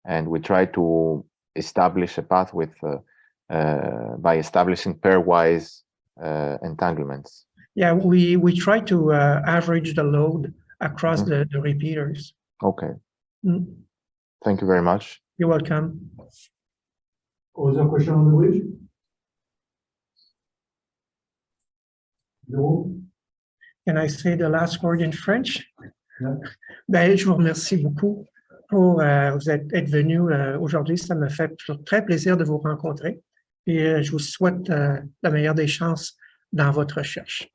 and we try to establish a path with by establishing pairwise entanglements. Yeah, we try to average the load across the repeaters. Okay. Thank you very much. You're welcome. Other question on the bridge? No? Can I say the last word in French? Yeah. Ben, je vous remercie beaucoup pour vous être venu aujourd'hui. Ça me fait très plaisir de vous rencontrer. Et je vous souhaite la meilleure des chances dans votre recherche.